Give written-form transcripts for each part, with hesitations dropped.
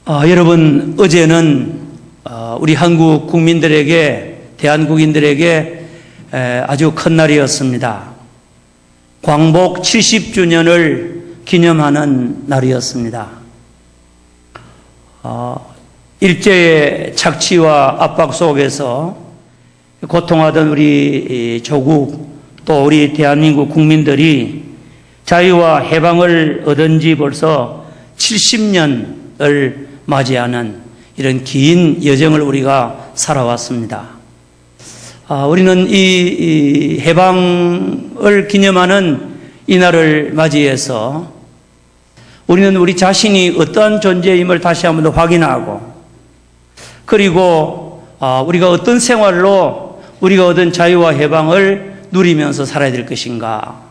여러분, 어제는 우리 한국 국민들에게, 대한국인들에게 아주 큰 날이었습니다. 광복 70주년을 기념하는 날이었습니다. 일제의 착취와 압박 속에서 고통하던 우리 조국, 또 우리 대한민국 국민들이 자유와 해방을 얻은 지 벌써 70년을 맞이하는 이런 긴 여정을 우리가 살아왔습니다. 우리는 이 해방을 기념하는 이날을 맞이해서 우리는 우리 자신이 어떠한 존재임을 다시 한번 더 확인하고, 그리고 우리가 어떤 생활로 우리가 얻은 자유와 해방을 누리면서 살아야 될 것인가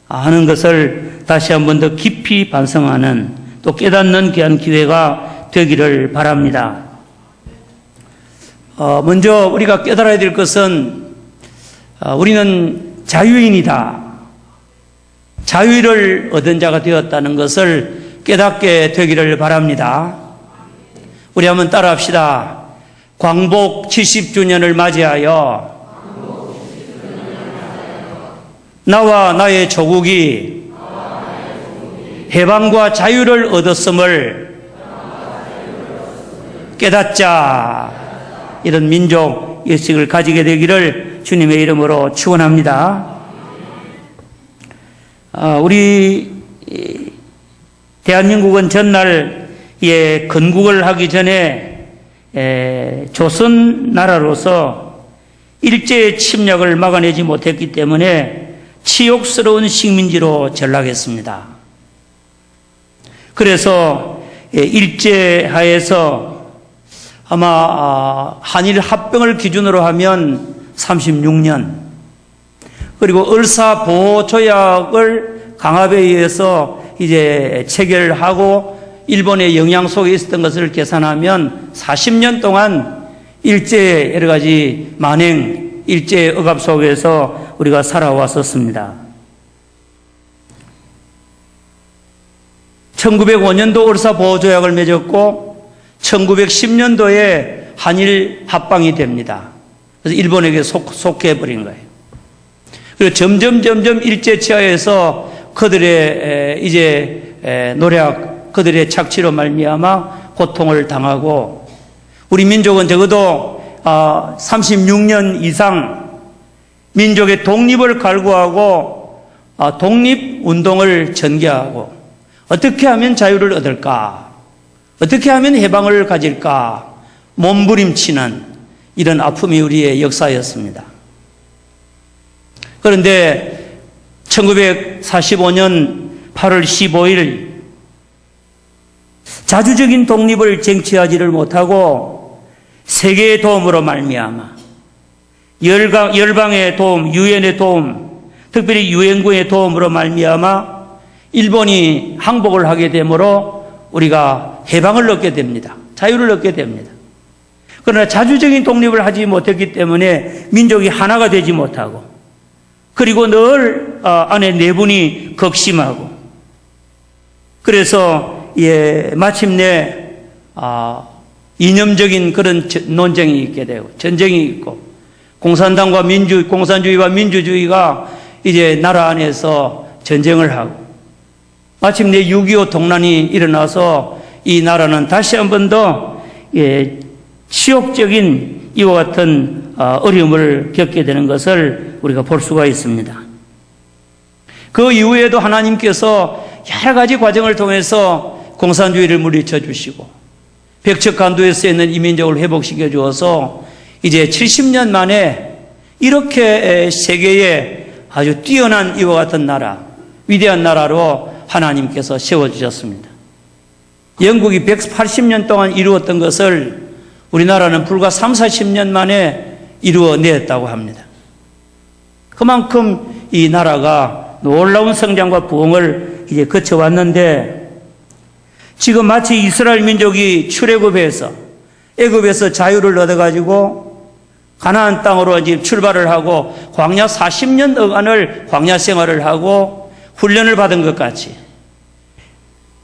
하는 것을 다시 한번 더 깊이 반성하는, 또 깨닫는 귀한 기회가 되기를 바랍니다. 먼저 우리가 깨달아야 될 것은 우리는 자유인이다, 자유를 얻은 자가 되었다는 것을 깨닫게 되기를 바랍니다. 우리 한번 따라합시다. 광복 70주년을 맞이하여 나와 나의 조국이 해방과 자유를 얻었음을 깨닫자, 이런 민족 의식을 가지게 되기를 주님의 이름으로 축원합니다. 우리 대한민국은 전날 건국을 하기 전에 조선 나라로서 일제의 침략을 막아내지 못했기 때문에 치욕스러운 식민지로 전락했습니다. 그래서 일제하에서 아마 한일 합병을 기준으로 하면 36년, 그리고 을사보호조약을 강압에 의해서 이제 체결하고 일본의 영향 속에 있었던 것을 계산하면 40년 동안 일제의 여러 가지 만행, 일제의 억압 속에서 우리가 살아왔었습니다. 1905년도 을사보호조약을 맺었고 1910년도에 한일 합방이 됩니다. 그래서 일본에게 속해버린 거예요. 그리고 점점 일제 치하에서 그들의 노력, 그들의 착취로 말미암아 고통을 당하고, 우리 민족은 적어도 36년 이상 민족의 독립을 갈구하고 독립운동을 전개하고, 어떻게 하면 자유를 얻을까? 어떻게 하면 해방을 가질까? 몸부림치는 이런 아픔이 우리의 역사였습니다. 그런데 1945년 8월 15일 자주적인 독립을 쟁취하지를 못하고 세계의 도움으로 말미암아, 열방의 도움, 유엔의 도움, 특별히 유엔군의 도움으로 말미암아 일본이 항복을 하게 되므로 우리가 해방을 얻게 됩니다. 자유를 얻게 됩니다. 그러나 자주적인 독립을 하지 못했기 때문에 민족이 하나가 되지 못하고, 그리고 늘 안에 내분이 극심하고, 그래서 마침내 이념적인 그런 논쟁이 있게 되고, 전쟁이 있고, 공산주의와 민주주의가 이제 나라 안에서 전쟁을 하고, 마침내 6.25 동란이 일어나서 이 나라는 다시 한 번 더 치욕적인 이와 같은 어려움을 겪게 되는 것을 우리가 볼 수가 있습니다. 그 이후에도 하나님께서 여러 가지 과정을 통해서 공산주의를 물리쳐 주시고 벽척간도에서 있는 이민족을 회복시켜 주어서 이제 70년 만에 이렇게 세계에 아주 뛰어난 이와 같은 나라, 위대한 나라로 하나님께서 세워주셨습니다. 영국이 180년 동안 이루었던 것을 우리나라는 불과 30-40년 만에 이루어냈다고 합니다. 그만큼 이 나라가 놀라운 성장과 부흥을 이제 거쳐왔는데, 지금 마치 이스라엘 민족이 출애굽해서 애굽에서 자유를 얻어가지고 가나안 땅으로 이제 출발을 하고 광야 40년간을 광야 생활을 하고 훈련을 받은 것 같이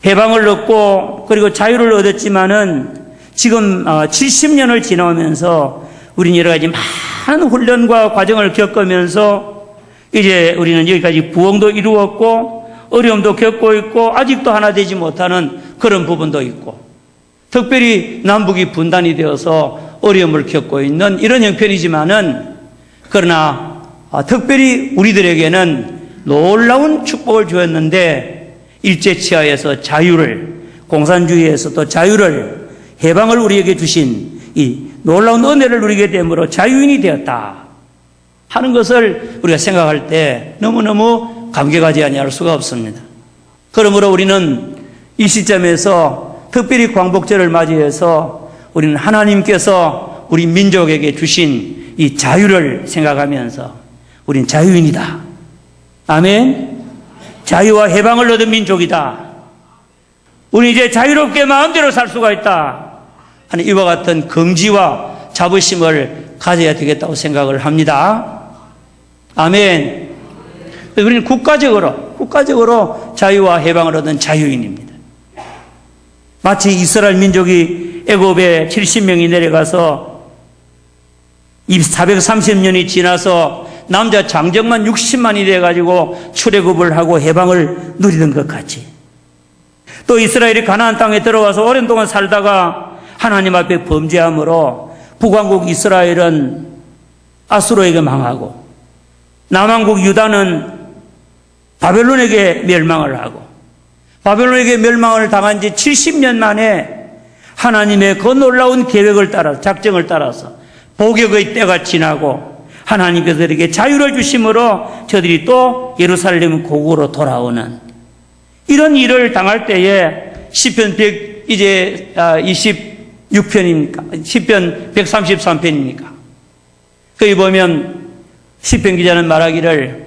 해방을 얻고 그리고 자유를 얻었지만은 지금 70년을 지나오면서 우리는 여러 가지 많은 훈련과 과정을 겪으면서 이제 우리는 여기까지 부흥도 이루었고 어려움도 겪고 있고 아직도 하나 되지 못하는 그런 부분도 있고 특별히 남북이 분단이 되어서 어려움을 겪고 있는 이런 형편이지만은 그러나 특별히 우리들에게는 놀라운 축복을 주었는데 일제치하에서 자유를 공산주의에서 또 자유를 해방을 우리에게 주신 이 놀라운 은혜를 누리게 됨으로 자유인이 되었다 하는 것을 우리가 생각할 때 너무너무 감격하지 아니할 수가 없습니다. 그러므로 우리는 이 시점에서 특별히 광복절을 맞이해서 우리는 하나님께서 우리 민족에게 주신 이 자유를 생각하면서 우리는 자유인이다. 아멘. 자유와 해방을 얻은 민족이다. 우리 이제 자유롭게 마음대로 살 수가 있다 하는 이와 같은 긍지와 자부심을 가져야 되겠다고 생각을 합니다. 아멘. 우리는 국가적으로 자유와 해방을 얻은 자유인입니다. 마치 이스라엘 민족이 애굽에 70명이 내려가서 430년이 지나서 남자 장정만 60만이 돼가지고 출애굽을 하고 해방을 누리는 것 같이 또 이스라엘이 가나안 땅에 들어와서 오랜 동안 살다가 하나님 앞에 범죄함으로 북왕국 이스라엘은 아수르에게 망하고 남왕국 유다는 바벨론에게 멸망을 하고 바벨론에게 멸망을 당한 지 70년 만에 하나님의 그 놀라운 계획을 따라 작정을 따라서 복역의 때가 지나고 하나님께서 그들에게 자유를 주심으로 저들이 또 예루살렘 고국으로 돌아오는 이런 일을 당할 때에 시편 26편입니까? 시편 133편입니까? 거기 보면 시편 기자는 말하기를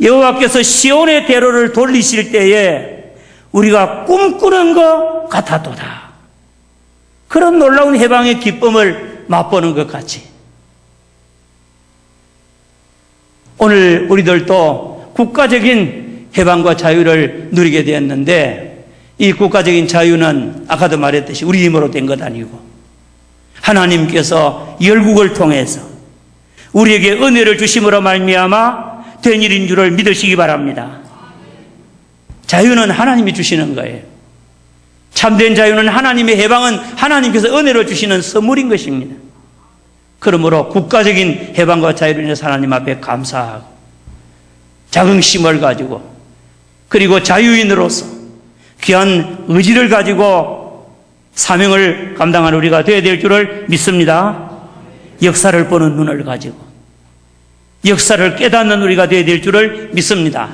여호와께서 시온의 대로를 돌리실 때에 우리가 꿈꾸는 것 같았도다. 그런 놀라운 해방의 기쁨을 맛보는 것 같이 오늘 우리들도 국가적인 해방과 자유를 누리게 되었는데 이 국가적인 자유는 아까도 말했듯이 우리 힘으로 된 것 아니고 하나님께서 열국을 통해서 우리에게 은혜를 주심으로 말미암아 된 일인 줄을 믿으시기 바랍니다. 자유는 하나님이 주시는 거예요. 참된 자유는 하나님의 해방은 하나님께서 은혜로 주시는 선물인 것입니다. 그러므로 국가적인 해방과 자유를 인해서 하나님 앞에 감사하고 자긍심을 가지고 그리고 자유인으로서 귀한 의지를 가지고 사명을 감당하는 우리가 되어야 될 줄을 믿습니다. 역사를 보는 눈을 가지고 역사를 깨닫는 우리가 되어야 될 줄을 믿습니다.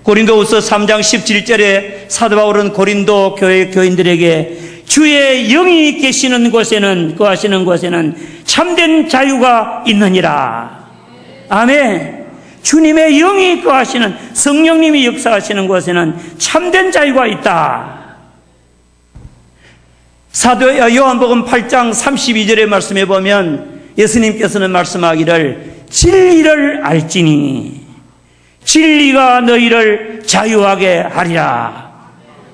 고린도후서 3장 17절에 사도 바울은 고린도 교회 교인들에게 주의 영이 계시는 곳에는 거하시는 곳에는 참된 자유가 있느니라. 아멘. 주님의 영이 거하시는 성령님이 역사하시는 곳에는 참된 자유가 있다. 사도 요한복음 8장 32절의 말씀에 보면 예수님께서는 말씀하기를 진리를 알지니 진리가 너희를 자유하게 하리라.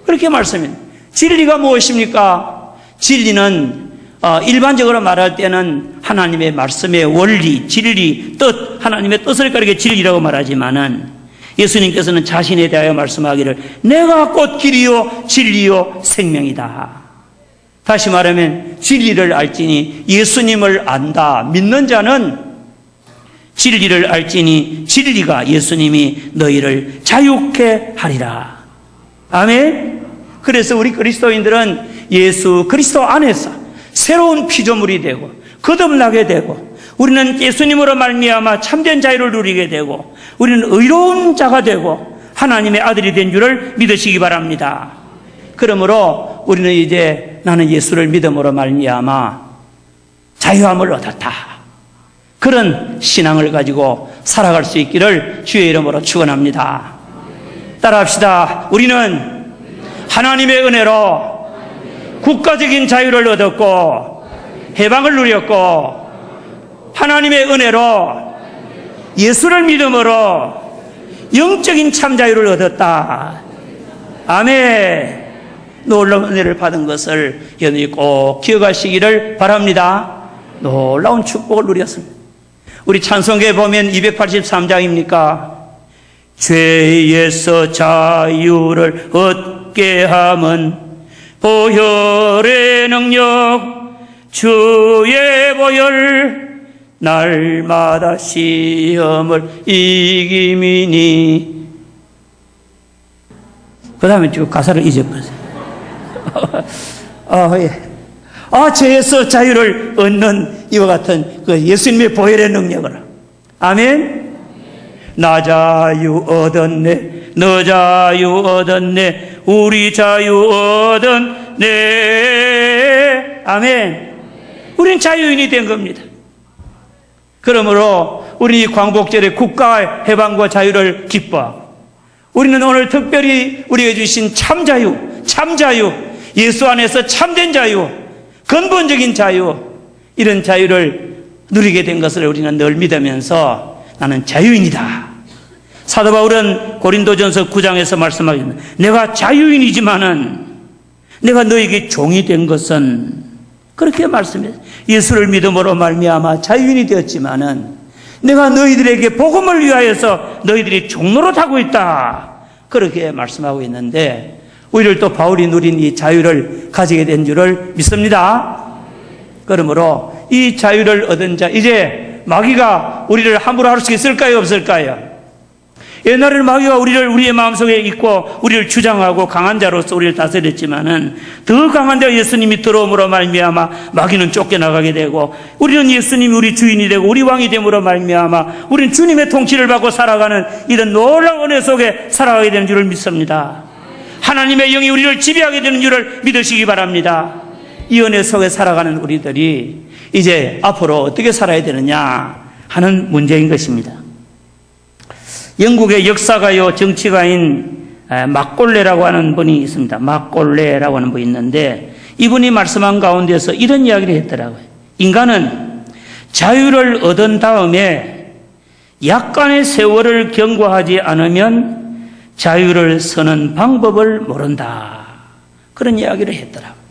그렇게 말씀합니다. 진리가 무엇입니까? 진리는 일반적으로 말할 때는 하나님의 말씀의 원리, 진리, 뜻, 하나님의 뜻을 가리켜 진리라고 말하지만은 예수님께서는 자신에 대하여 말씀하기를 내가 곧 길이요 진리요 생명이다. 다시 말하면 진리를 알지니 예수님을 안다. 믿는 자는 진리를 알지니 진리가 예수님이 너희를 자유케 하리라. 아멘. 그래서 우리 그리스도인들은 예수 그리스도 안에서 새로운 피조물이 되고 거듭나게 되고 우리는 예수님으로 말미암아 참된 자유를 누리게 되고 우리는 의로운 자가 되고 하나님의 아들이 된 줄을 믿으시기 바랍니다. 그러므로 우리는 이제 나는 예수를 믿음으로 말미암아 자유함을 얻었다. 그런 신앙을 가지고 살아갈 수 있기를 주의 이름으로 축원합니다. 따라합시다. 우리는 하나님의 은혜로 국가적인 자유를 얻었고 해방을 누렸고 하나님의 은혜로 예수를 믿음으로 영적인 참 자유를 얻었다. 아멘. 놀라운 은혜를 받은 것을 여러분이 꼭 기억하시기를 바랍니다. 놀라운 축복을 누렸습니다. 우리 찬송가에 보면 283장입니까? 죄에서 자유를 얻게 함은 보혈의 능력 주의 보혈 날마다 시험을 이김이니. 그 다음에 쭉 가사를 잊어버렸어요. 죄에서 자유를 얻는 이와 같은 그 예수님의 보혈의 능력을. 아멘. 나 자유 얻었네, 너 자유 얻었네, 우리 자유 얻었네. 아멘. 우린 자유인이 된 겁니다. 그러므로 우리 이 광복절에 국가 해방과 자유를 기뻐하고, 우리는 오늘 특별히 우리에게 주신 참자유, 예수 안에서 참된 자유, 근본적인 자유, 이런 자유를 누리게 된 것을 우리는 늘 믿으면서 나는 자유인이다. 사도 바울은 고린도전서 9장에서 말씀하셨는데, 내가 자유인이지만은 내가 너에게 종이 된 것은, 그렇게 말씀해요. 예수를 믿음으로 말미암아 자유인이 되었지만은 내가 너희들에게 복음을 위하여서 너희들이 종로로 타고 있다. 그렇게 말씀하고 있는데, 우리를 또 바울이 누린 이 자유를 가지게 된 줄을 믿습니다. 그러므로 이 자유를 얻은 자, 이제 마귀가 우리를 함부로 할 수 있을까요, 없을까요? 옛날에는 마귀가 우리의 마음속에 있고 우리를 주장하고 강한 자로서 우리를 다스렸지만은, 더 강한 자 예수님이 들어옴으로 말미암아 마귀는 쫓겨나가게 되고, 우리는 예수님이 우리 주인이 되고 우리 왕이 됨으로 말미암아 우리는 주님의 통치를 받고 살아가는 이런 놀라운 은혜 속에 살아가게 되는 줄을 믿습니다. 하나님의 영이 우리를 지배하게 되는 줄을 믿으시기 바랍니다. 이 은혜 속에 살아가는 우리들이 이제 앞으로 어떻게 살아야 되느냐 하는 문제인 것입니다. 영국의 역사가요 정치가인 막골레라고 하는 분이 있습니다. 막골레라고 하는 분이 있는데, 이분이 말씀한 가운데서 이런 이야기를 했더라고요. 인간은 자유를 얻은 다음에 약간의 세월을 경과하지 않으면 자유를 서는 방법을 모른다. 그런 이야기를 했더라고요.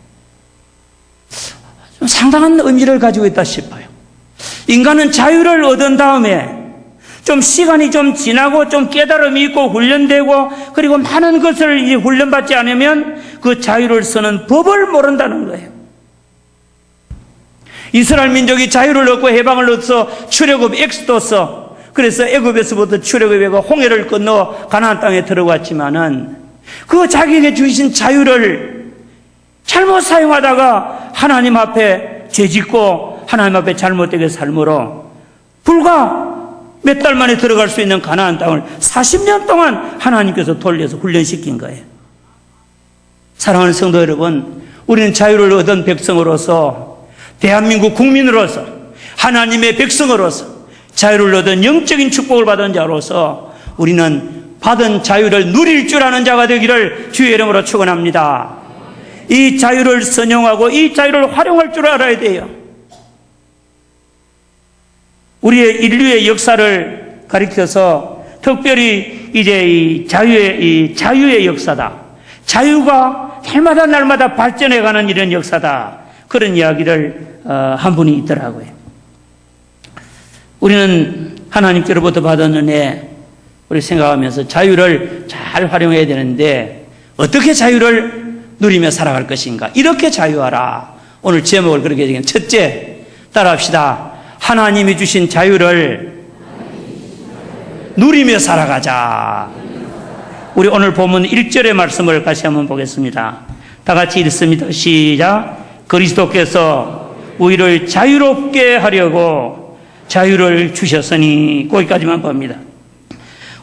좀 상당한 의미를 가지고 있다 싶어요. 인간은 자유를 얻은 다음에 좀 시간이 좀 지나고 좀 깨달음이 있고 훈련되고, 그리고 많은 것을 이제 훈련받지 않으면 그 자유를 서는 법을 모른다는 거예요. 이스라엘 민족이 자유를 얻고 해방을 얻어서 출애굽 엑스도스, 그래서 애굽에서부터 출애굽하고 홍해를 건너 가나안 땅에 들어갔지만은 그 자기에게 주신 자유를 잘못 사용하다가 하나님 앞에 죄짓고 하나님 앞에 잘못되게 삶으로 불과 몇 달 만에 들어갈 수 있는 가나안 땅을 40년 동안 하나님께서 돌려서 훈련시킨 거예요. 사랑하는 성도 여러분, 우리는 자유를 얻은 백성으로서, 대한민국 국민으로서, 하나님의 백성으로서, 자유를 얻은 영적인 축복을 받은 자로서 우리는 받은 자유를 누릴 줄 아는 자가 되기를 주의 이름으로 축원합니다. 이 자유를 선용하고 이 자유를 활용할 줄 알아야 돼요. 우리의 인류의 역사를 가리켜서 특별히 이제 이 자유의 역사다. 자유가 날마다 발전해가는 이런 역사다. 그런 이야기를 한 분이 있더라고요. 우리는 하나님께로부터 받은 은혜, 우리 생각하면서 자유를 잘 활용해야 되는데, 어떻게 자유를 누리며 살아갈 것인가? 이렇게 자유하라. 오늘 제목을 그렇게 얘기해요. 첫째, 따라합시다. 하나님이 주신 자유를 누리며 살아가자. 우리 오늘 본문 1절의 말씀을 다시 한번 보겠습니다. 다 같이 읽습니다. 시작. 그리스도께서 우리를 자유롭게 하려고 자유를 주셨으니, 거기까지만 봅니다.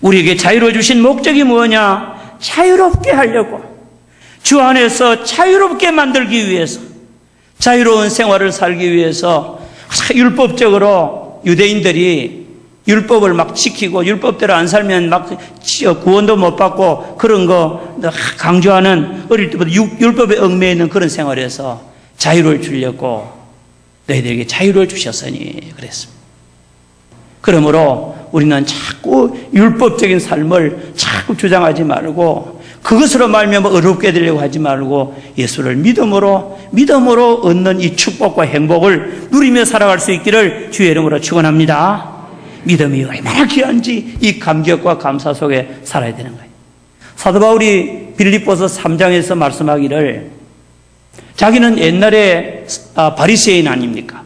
우리에게 자유를 주신 목적이 뭐냐? 자유롭게 하려고, 주 안에서 자유롭게 만들기 위해서, 자유로운 생활을 살기 위해서 율법적으로 유대인들이 율법을 막 지키고 율법대로 안 살면 막 구원도 못 받고 그런 거 강조하는, 어릴 때부터 율법에 얽매여 있는 그런 생활에서 자유를 주려고 너희들에게 자유를 주셨으니 그랬습니다. 그러므로 우리는 자꾸 율법적인 삶을 자꾸 주장하지 말고 그것으로 말미암아 어렵게 되려고 하지 말고 예수를 믿음으로 얻는 이 축복과 행복을 누리며 살아갈 수 있기를 주의 이름으로 축원합니다. 믿음이 얼마나 귀한지 이 감격과 감사 속에 살아야 되는 거예요. 사도 바울이 빌립보서 3장에서 말씀하기를 자기는 옛날에 바리새인 아닙니까?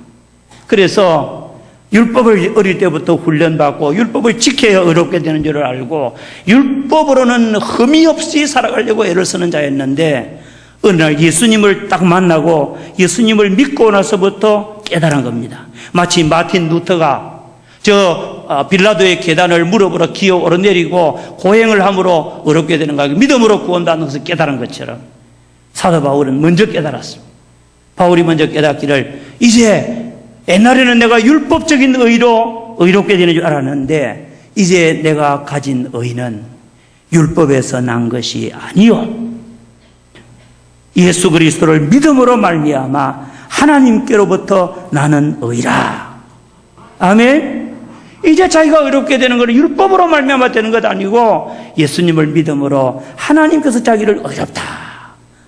그래서 율법을 어릴 때부터 훈련받고 율법을 지켜야 어렵게 되는 줄을 알고 율법으로는 흠이 없이 살아가려고 애를 쓰는 자였는데 어느 날 예수님을 딱 만나고 예수님을 믿고 나서부터 깨달은 겁니다. 마치 마틴 루터가 빌라도의 계단을 무릎으로 기어 오르내리고 고행을 함으로 어렵게 되는 거 믿음으로 구원받는 것을 깨달은 것처럼 사도 바울은 먼저 깨달았습니다. 바울이 먼저 깨닫기를 이제 옛날에는 내가 율법적인 의로 의롭게 되는 줄 알았는데 이제 내가 가진 의는 율법에서 난 것이 아니요 예수 그리스도를 믿음으로 말미암아 하나님께로부터 나는 의라. 아멘. 이제 자기가 의롭게 되는 것은 율법으로 말미암아 되는 것 아니고 예수님을 믿음으로 하나님께서 자기를 의롭다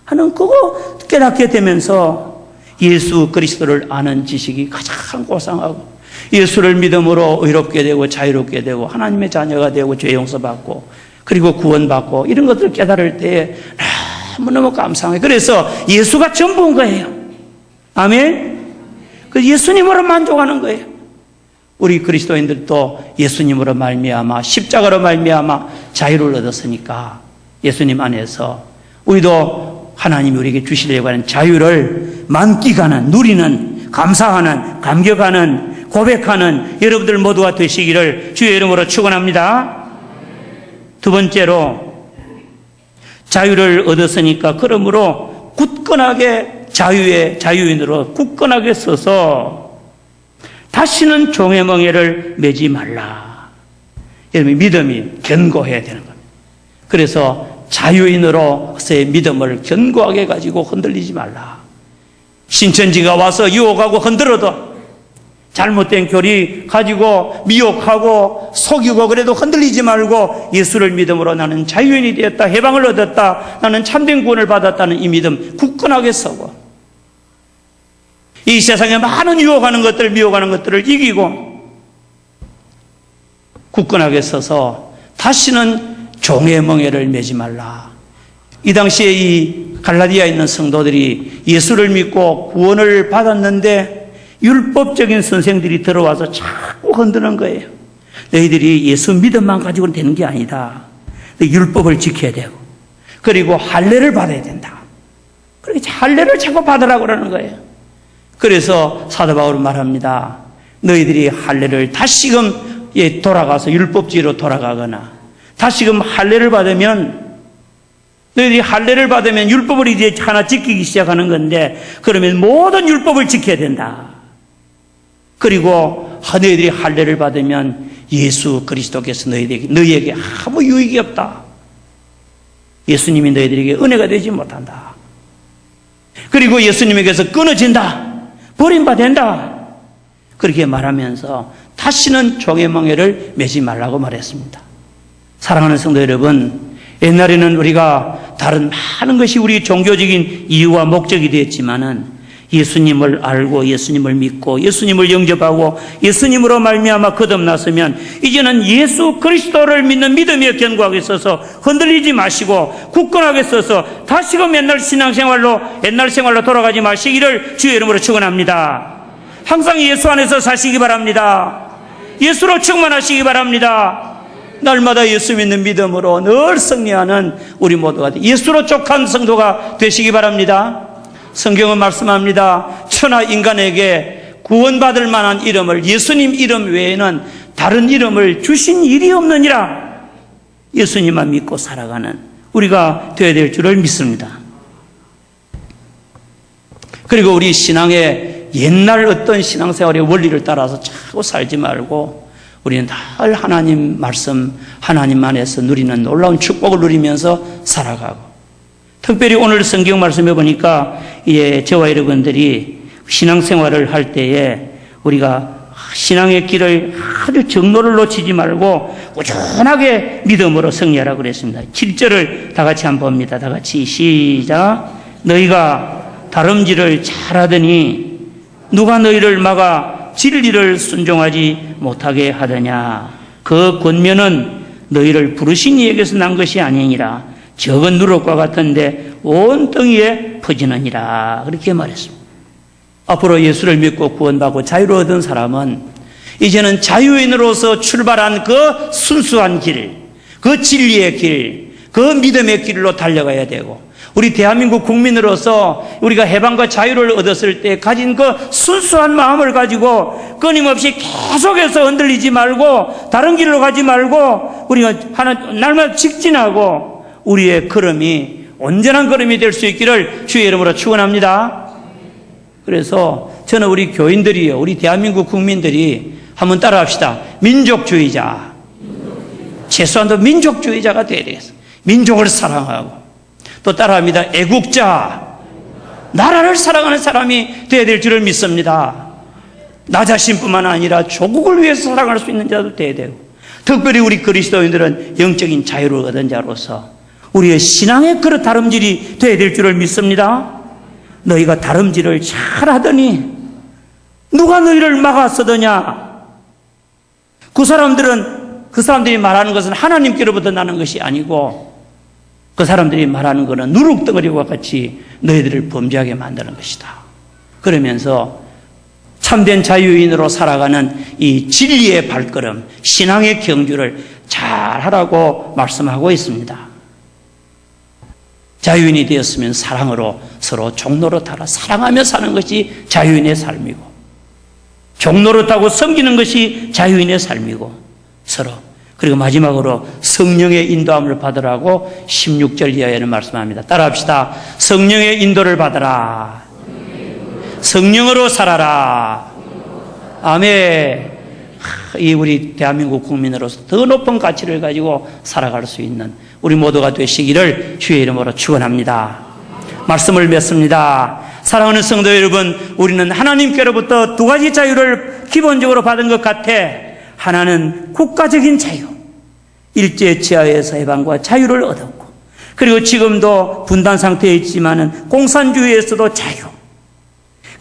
하는 그거 깨닫게 되면서 예수 그리스도를 아는 지식이 가장 고상하고 예수를 믿음으로 의롭게 되고 자유롭게 되고 하나님의 자녀가 되고 죄 용서받고 그리고 구원받고 이런 것들을 깨달을 때에 너무너무 감사해요. 그래서 예수가 전부인 거예요. 아멘. 그 예수님으로 만족하는 거예요. 우리 그리스도인들도 예수님으로 말미암아 십자가로 말미암아 자유를 얻었으니까 예수님 안에서 우리도 하나님이 우리에게 주시려고 하는 자유를 만끽하는, 누리는, 감사하는, 감격하는, 고백하는 여러분들 모두가 되시기를 주의 이름으로 축원합니다. 두 번째로 자유를 얻었으니까 그러므로 굳건하게 자유인으로 굳건하게 서서 다시는 종의 멍에를 매지 말라. 여러분 믿음이 견고해야 되는 겁니다. 그래서 자유인으로서의 믿음을 견고하게 가지고 흔들리지 말라. 신천지가 와서 유혹하고 흔들어도 잘못된 교리 가지고 미혹하고 속이고 그래도 흔들리지 말고 예수를 믿음으로 나는 자유인이 되었다, 해방을 얻었다, 나는 참된 구원을 받았다는 이 믿음 굳건하게 서고 이 세상에 많은 유혹하는 것들, 미혹하는 것들을 이기고 굳건하게 서서 다시는 종의 멍에를 매지 말라. 이 당시에 이 갈라디아에 있는 성도들이 예수를 믿고 구원을 받았는데 율법적인 선생들이 들어와서 자꾸 흔드는 거예요. 너희들이 예수 믿음만 가지고는 되는 게 아니다. 율법을 지켜야 되고 그리고 할례를 받아야 된다. 그렇게 할례를 자꾸 받으라고 그러는 거예요. 그래서 사도 바울은 말합니다. 너희들이 할례를 다시금 돌아가서 율법주의로 돌아가거나 다시금 할례를 받으면 너희들이 할례를 받으면 율법을 이제 하나 지키기 시작하는 건데 그러면 모든 율법을 지켜야 된다. 그리고 너희들이 할례를 받으면 예수 그리스도께서 너희에게 아무 유익이 없다. 예수님이 너희들에게 은혜가 되지 못한다. 그리고 예수님에게서 끊어진다. 버림받는다. 그렇게 말하면서 다시는 종의 멍에를 매지 말라고 말했습니다. 사랑하는 성도 여러분, 옛날에는 우리가 다른 많은 것이 우리 종교적인 이유와 목적이 되었지만은 예수님을 알고 예수님을 믿고 예수님을 영접하고 예수님으로 말미암아 거듭났으면 이제는 예수 그리스도를 믿는 믿음에 견고하게 서서 흔들리지 마시고 굳건하게 서서 다시금 옛날 신앙생활로 옛날 생활로 돌아가지 마시기를 주의 이름으로 축원합니다. 항상 예수 안에서 사시기 바랍니다. 예수로 충만하시기 바랍니다. 날마다 예수 믿는 믿음으로 늘 승리하는 우리 모두가 예수로 족한 성도가 되시기 바랍니다. 성경은 말씀합니다. 천하 인간에게 구원받을 만한 이름을 예수님 이름 외에는 다른 이름을 주신 일이 없느니라. 예수님만 믿고 살아가는 우리가 되어야 될 줄을 믿습니다. 그리고 우리 신앙의 옛날 어떤 신앙생활의 원리를 따라서 자꾸 살지 말고 우리는 늘 하나님 말씀, 하나님 안에서 누리는 놀라운 축복을 누리면서 살아가고 특별히 오늘 성경 말씀해 보니까 저와 여러분들이 신앙생활을 할 때에 우리가 신앙의 길을 아주 정로를 놓치지 말고 꾸준하게 믿음으로 승리하라고 그랬습니다. 7절을 다 같이 한번 봅니다. 다 같이 시작. 너희가 다름질을 잘하더니 누가 너희를 막아 진리를 순종하지 못하게 하더냐. 그 권면은 너희를 부르신 이에게서 난 것이 아니니라. 적은 누룩과 같은데 온 땅에 퍼지느니라. 그렇게 말했습니다. 앞으로 예수를 믿고 구원받고 자유를 얻은 사람은 이제는 자유인으로서 출발한 그 순수한 길, 그 진리의 길, 그 믿음의 길로 달려가야 되고, 우리 대한민국 국민으로서 우리가 해방과 자유를 얻었을 때 가진 그 순수한 마음을 가지고 끊임없이 계속해서 흔들리지 말고 다른 길로 가지 말고 우리가 날마다 직진하고 우리의 걸음이 온전한 걸음이 될 수 있기를 주의 이름으로 축원합니다. 그래서 저는 우리 교인들이요, 우리 대한민국 국민들이 한번 따라합시다. 민족주의자. 최소한도 민족주의자가 되어야 되겠어. 민족을 사랑하고. 또 따라합니다. 애국자. 나라를 사랑하는 사람이 되어야 될 줄을 믿습니다. 나 자신뿐만 아니라 조국을 위해서 사랑할 수 있는 자도 되어야 되고, 특별히 우리 그리스도인들은 영적인 자유를 얻은 자로서 우리의 신앙의 그릇 다름질이 되어야 될 줄을 믿습니다. 너희가 다름질을 잘하더니 누가 너희를 막았으더냐. 그 사람들이 말하는 것은 하나님께로부터 나는 것이 아니고 그 사람들이 말하는 것은 누룩덩어리와 같이 너희들을 범죄하게 만드는 것이다. 그러면서 참된 자유인으로 살아가는 이 진리의 발걸음, 신앙의 경주를 잘하라고 말씀하고 있습니다. 자유인이 되었으면 사랑으로 서로 종로로 타라. 사랑하며 사는 것이 자유인의 삶이고, 종로로 타고 섬기는 것이 자유인의 삶이고, 서로. 그리고 마지막으로 성령의 인도함을 받으라고 16절 이하에는 말씀합니다. 따라합시다. 성령의 인도를 받으라. 성령으로 살아라. 아멘. 이 우리 대한민국 국민으로서 더 높은 가치를 가지고 살아갈 수 있는 우리 모두가 되시기를 주의 이름으로 축원합니다. 말씀을 맺습니다. 사랑하는 성도 여러분, 우리는 하나님께로부터 두 가지 자유를 기본적으로 받은 것 같아. 하나는 국가적인 자유, 일제 치하에서 해방과 자유를 얻었고, 그리고 지금도 분단 상태에 있지만은 공산주의에서도 자유,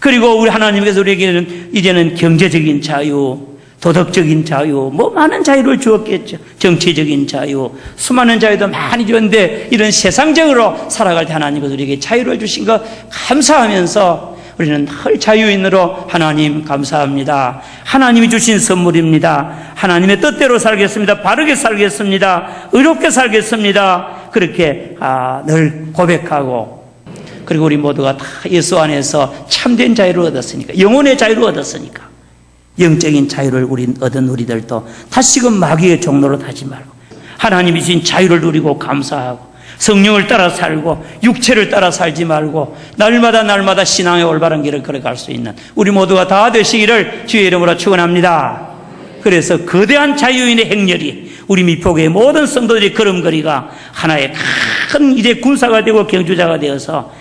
그리고 우리 하나님께서 우리에게는 이제는 경제적인 자유, 도덕적인 자유, 많은 자유를 주었겠죠. 정치적인 자유, 수많은 자유도 많이 주었는데 이런 세상적으로 살아갈 때 하나님께서 우리에게 자유를 주신 것 감사하면서 우리는 늘 자유인으로 하나님 감사합니다. 하나님이 주신 선물입니다. 하나님의 뜻대로 살겠습니다. 바르게 살겠습니다. 의롭게 살겠습니다. 그렇게 늘 고백하고, 그리고 우리 모두가 다 예수 안에서 참된 자유를 얻었으니까, 영혼의 자유를 얻었으니까 영적인 자유를 얻은 우리들도 다시금 마귀의 종로로 타지 말고 하나님이 주신 자유를 누리고 감사하고 성령을 따라 살고 육체를 따라 살지 말고 날마다 신앙의 올바른 길을 걸어갈 수 있는 우리 모두가 다 되시기를 주의 이름으로 축원합니다. 그래서 거대한 자유인의 행렬이 우리 미포교의 모든 성도들이 걸음걸이가 하나의 큰 이제 군사가 되고 경주자가 되어서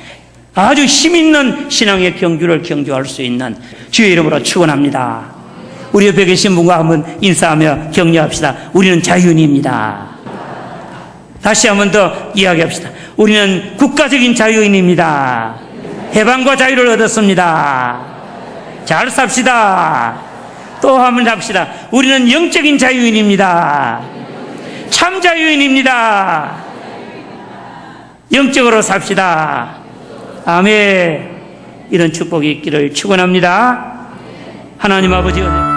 아주 힘있는 신앙의 경주를 경주할 수 있는 주의 이름으로 축원합니다. 우리 옆에 계신 분과 한번 인사하며 격려합시다. 우리는 자유인입니다. 다시 한번 더 이야기합시다. 우리는 국가적인 자유인입니다. 해방과 자유를 얻었습니다. 잘 삽시다. 또 한번 합시다. 우리는 영적인 자유인입니다. 참 자유인입니다. 영적으로 삽시다. 아멘. 이런 축복이 있기를 축원합니다. 하나님 아버지 은혜